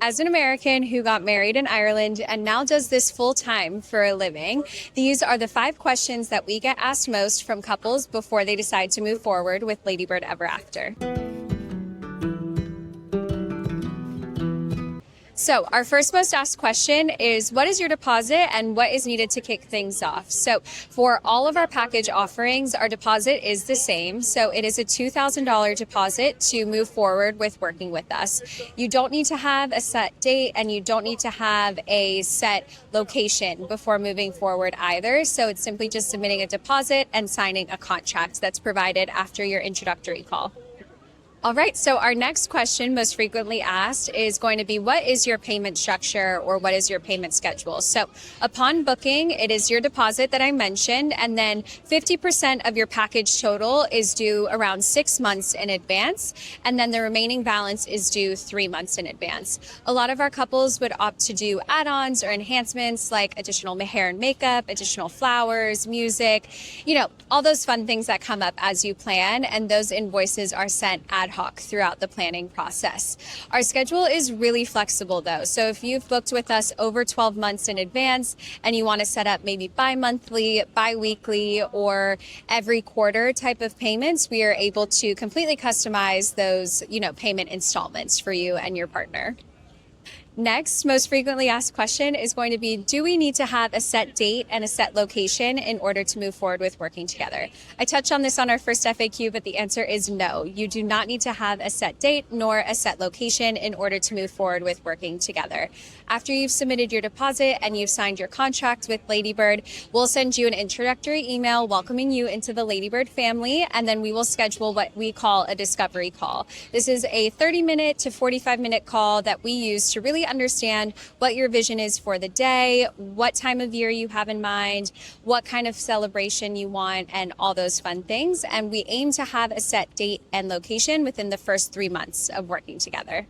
As an American who got married in Ireland and now does this full time for a living, these are the 5 questions that we get asked most from couples before they decide to move forward with Ladybird Ever After. So our first most asked question is, what is your deposit and what is needed to kick things off? So for all of our package offerings, our deposit is the same. So it is a $2,000 deposit to move forward with working with us. You don't need to have a set date and you don't need to have a set location before moving forward either. So it's simply just submitting a deposit and signing a contract that's provided after your introductory call. All right, so our next question, most frequently asked, is going to be, what is your payment structure or what is your payment schedule? So upon booking, it is your deposit that I mentioned, and then 50% of your package total is due around 6 months in advance, and then the remaining balance is due 3 months in advance. A lot of our couples would opt to do add-ons or enhancements like additional hair and makeup, additional flowers, music, all those fun things that come up as you plan, and those invoices are sent ad hoc throughout the planning process. Our schedule is really flexible though. So if you've booked with us over 12 months in advance and you want to set up maybe bi-monthly, bi-weekly, or every quarter type of payments, we are able to completely customize those, payment installments for you and your partner. Next, most frequently asked question is going to be, do we need to have a set date and a set location in order to move forward with working together? I touched on this on our first FAQ, but the answer is no. You do not need to have a set date nor a set location in order to move forward with working together. After you've submitted your deposit and you've signed your contract with Ladybird, we'll send you an introductory email welcoming you into the Ladybird family, and then we will schedule what we call a discovery call. This is a 30-minute to 45-minute call that we use to really understand what your vision is for the day, what time of year you have in mind, what kind of celebration you want, and all those fun things. And we aim to have a set date and location within the first 3 months of working together.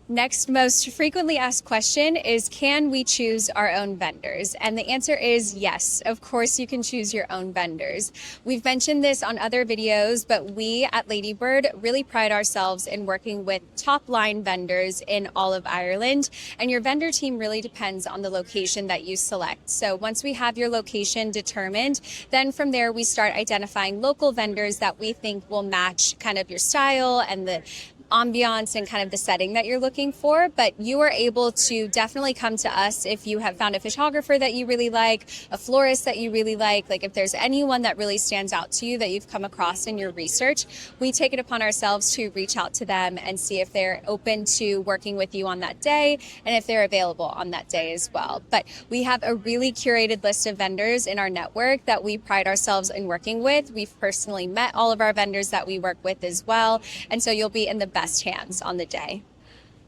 Next most frequently asked question is, can we choose our own vendors? And the answer is yes. Of course, you can choose your own vendors. We've mentioned this on other videos, but we at Ladybird really pride ourselves in working with top line vendors in all of Ireland. And your vendor team really depends on the location that you select. So once we have your location determined, then from there we start identifying local vendors that we think will match kind of your style and the ambiance and kind of the setting that you're looking for. But you are able to definitely come to us if you have found a photographer that you really like, a florist that you really like if there's anyone that really stands out to you that you've come across in your research, we take it upon ourselves to reach out to them and see if they're open to working with you on that day and if they're available on that day as well. But we have a really curated list of vendors in our network that we pride ourselves in working with. We've personally met all of our vendors that we work with as well, and so you'll be in the best hands on the day.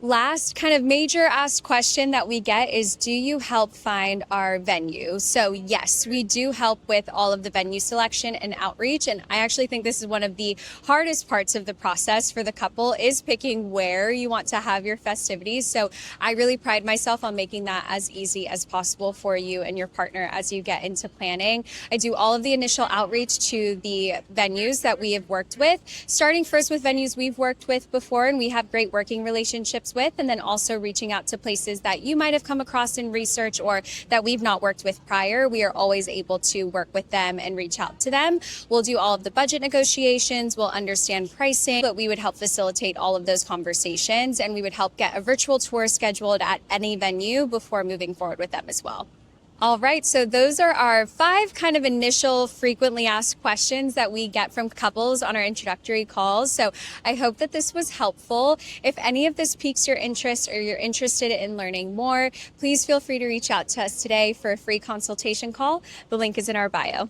Last kind of major asked question that we get is, do you help find our venue? So yes, we do help with all of the venue selection and outreach. And I actually think this is one of the hardest parts of the process for the couple, is picking where you want to have your festivities. So I really pride myself on making that as easy as possible for you and your partner as you get into planning. I do all of the initial outreach to the venues that we have worked with, starting first with venues we've worked with before and we have great working relationships with, and then also reaching out to places that you might have come across in research or that we've not worked with prior. We are always able to work with them and reach out to them. We'll do all of the budget negotiations, we'll understand pricing, but we would help facilitate all of those conversations, and we would help get a virtual tour scheduled at any venue before moving forward with them as well. All right, so those are our 5 kind of initial frequently asked questions that we get from couples on our introductory calls. So I hope that this was helpful. If any of this piques your interest or you're interested in learning more, please feel free to reach out to us today for a free consultation call. The link is in our bio.